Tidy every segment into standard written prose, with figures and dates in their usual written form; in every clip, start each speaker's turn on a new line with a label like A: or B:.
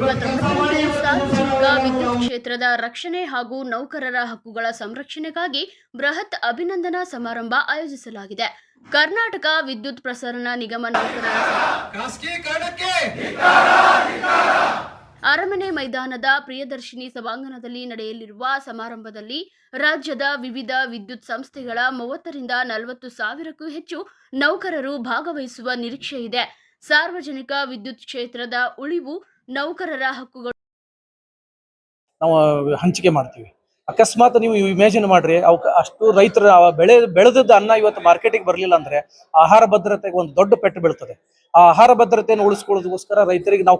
A: ಭದ್ರತೆಯಲ್ಲಿ ಸಾರ್ವಜನಿಕ ವಿದ್ಯುತ್ ಕ್ಷೇತ್ರದ ರಕ್ಷಣೆ ಹಾಗೂ ನೌಕರರ ಹಕ್ಕುಗಳ ಸಂರಕ್ಷಣೆಗಾಗಿ ಬೃಹತ್ ಅಭಿನಂದನಾ ಸಮಾರಂಭ ಆಯೋಜಿಸಲಾಗಿದೆ. ಕರ್ನಾಟಕ ವಿದ್ಯುತ್ ಪ್ರಸರಣ ನಿಗಮ ನೌಕರರ ಅರಮನೆ ಮೈದಾನದ ಪ್ರಿಯದರ್ಶಿನಿ ಸಭಾಂಗಣದಲ್ಲಿ ನಡೆಯಲಿರುವ ಸಮಾರಂಭದಲ್ಲಿ ರಾಜ್ಯದ ವಿವಿಧ ವಿದ್ಯುತ್ ಸಂಸ್ಥೆಗಳ 30 ರಿಂದ 40 ಸಾವಿರಕ್ಕೂ ಹೆಚ್ಚು ನೌಕರರು ಭಾಗವಹಿಸುವ ನಿರೀಕ್ಷೆ ಇದೆ. ಸಾರ್ವಜನಿಕ ವಿದ್ಯುತ್ ಕ್ಷೇತ್ರದ ಉಳಿವು ನೌಕರರ ಹಕ್ಕುಗಳು
B: ನಾವು ಹಂಚಿಕೆ ಮಾಡ್ತೀವಿ. ಅಕಸ್ಮಾತ್ ನೀವು ಇಮ್ಯಾಜಿನ್ ಮಾಡ್ರಿ, ಅಷ್ಟು ರೈತರ ಬೆಳೆದದ್ದು ಅನ್ನ ಇವತ್ತು ಮಾರ್ಕೆಟಿಗೆ ಬರಲಿಲ್ಲ ಅಂದ್ರೆ ಆಹಾರ ಭದ್ರತೆಗೆ ಒಂದು ದೊಡ್ಡ ಪೆಟ್ಟು ಬೀಳ್ತದೆ. ಆ ಆಹಾರ ಭದ್ರತೆಯನ್ನು ಉಳಿಸ್ಕೊಳ್ಳೋದಕ್ಕೋಸ್ಕರ ರೈತರಿಗೆ ನಾವು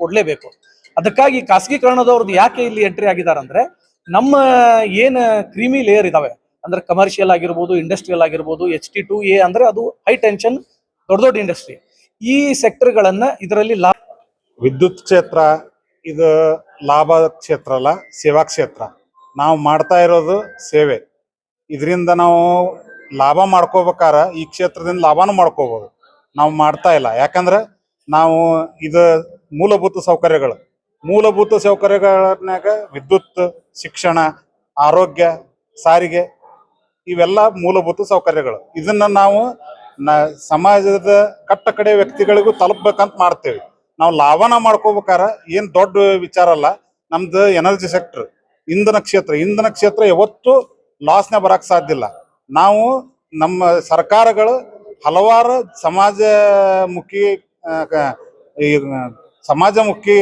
B: ಕೊಡ್ಲೇಬೇಕು. ಅದಕ್ಕಾಗಿ ಖಾಸಗೀಕರಣದವ್ರದ್ದು ಯಾಕೆ ಇಲ್ಲಿ ಎಂಟ್ರಿ ಆಗಿದ್ದಾರೆ ಅಂದ್ರೆ, ನಮ್ಮ ಏನು ಕ್ರೀಮಿ ಲೇಯರ್ ಇದಾವೆ ಅಂದ್ರೆ ಕಮರ್ಷಿಯಲ್ ಆಗಿರ್ಬೋದು, ಇಂಡಸ್ಟ್ರಿಯಲ್ ಆಗಿರ್ಬೋದು, HT2A ಅಂದ್ರೆ ಅದು ಹೈ ಟೆನ್ಷನ್ ದೊಡ್ಡ ಇಂಡಸ್ಟ್ರಿ. ಈ ಸೆಕ್ಟರ್ಗಳನ್ನ ಇದರಲ್ಲಿ
C: ವಿದ್ಯುತ್ ಕ್ಷೇತ್ರ ಇದು ಲಾಭ ಕ್ಷೇತ್ರ ಅಲ್ಲ, ಸೇವಾ ಕ್ಷೇತ್ರ. ನಾವು ಮಾಡ್ತಾ ಇರೋದು ಸೇವೆ. ಇದರಿಂದ ನಾವು ಲಾಭ ಮಾಡ್ಕೋಬೇಕಾರ ಈ ಕ್ಷೇತ್ರದಿಂದ ಲಾಭನೂ ಮಾಡ್ಕೋಬಹುದು. ನಾವು ಮಾಡ್ತಾ ಇಲ್ಲ, ಯಾಕಂದ್ರೆ ನಾವು ಇದು ಮೂಲಭೂತ ಸೌಕರ್ಯಗಳನ್ಯಾಗ ವಿದ್ಯುತ್, ಶಿಕ್ಷಣ, ಆರೋಗ್ಯ, ಸಾರಿಗೆ ಇವೆಲ್ಲ ಮೂಲಭೂತ ಸೌಕರ್ಯಗಳು. ಇದನ್ನ ನಾವು ಸಮಾಜದ ಕಟ್ಟ ಕಡೆ ವ್ಯಕ್ತಿಗಳಿಗೂ ತಲುಪಬೇಕಂತ ಮಾಡ್ತೇವೆ. ನಾವು ಲಾಭನ ಮಾಡ್ಕೋಬೇಕಾರ ಏನ್ ದೊಡ್ಡ ವಿಚಾರ ಅಲ್ಲ. ನಮ್ದು ಎನರ್ಜಿ ಸೆಕ್ಟರ್, ಇಂಧನ ಕ್ಷೇತ್ರ ಯಾವತ್ತೂ ಲಾಸ್ನೇ ಬರಕ್ ಸಾಧ್ಯ ಇಲ್ಲ. ನಾವು ನಮ್ಮ ಸರ್ಕಾರಗಳು ಹಲವಾರು ಸಮಾಜಮುಖಿ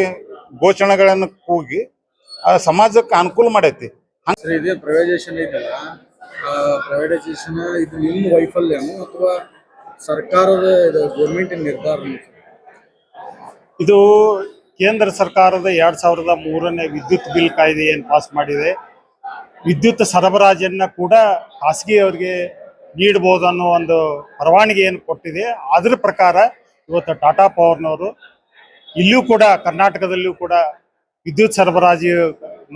C: ಘೋಷಣೆಗಳನ್ನು ಕೂಗಿ ಸಮಾಜಕ್ಕೆ ಅನುಕೂಲ ಮಾಡೈತಿ.
D: ಪ್ರೈವೇಟೈಸೇಷನ್ ಐತಲ್ಲ, ಪ್ರೈವೇಟೈಸೇಷನ್ ಇದು ನಿಮ್ಮ ವೈಫಲ್ಯನೋ ಅಥವಾ ಸರ್ಕಾರದ ಗೌರ್ಮೆಂಟ್ ನಿರ್ಧಾರ?
C: ಇದು ಕೇಂದ್ರ ಸರ್ಕಾರದ 2003ನೇ ವಿದ್ಯುತ್ ಬಿಲ್ ಕಾಯ್ದೆ ಏನು ಪಾಸ್ ಮಾಡಿದೆ, ವಿದ್ಯುತ್ ಸರಬರಾಜನ್ನ ಕೂಡ ಖಾಸಗಿಯವರಿಗೆ ನೀಡಬಹುದು ಅನ್ನೋ ಒಂದು ಪರವಾನಗಿ ಏನು ಕೊಟ್ಟಿದೆ. ಅದರ ಪ್ರಕಾರ ಇವತ್ತು ಟಾಟಾ ಪವರ್ನವರು ಇಲ್ಲೂ ಕೂಡ ಕರ್ನಾಟಕದಲ್ಲೂ ಕೂಡ ವಿದ್ಯುತ್ ಸರಬರಾಜು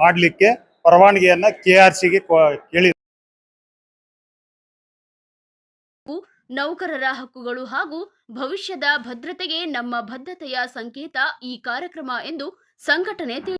C: ಮಾಡಲಿಕ್ಕೆ ಪರವಾನಗಿಯನ್ನ KRCಗೆ ಕೇಳಿ.
A: ನೌಕರರ ಹಕ್ಕುಗಳು ಹಾಗೂ ಭವಿಷ್ಯದ ಭದ್ರತೆಗೆ ನಮ್ಮ ಬದ್ಧತೆಯ ಸಂಕೇತ ಈ ಕಾರ್ಯಕ್ರಮ ಎಂದು ಸಂಘಟನೆ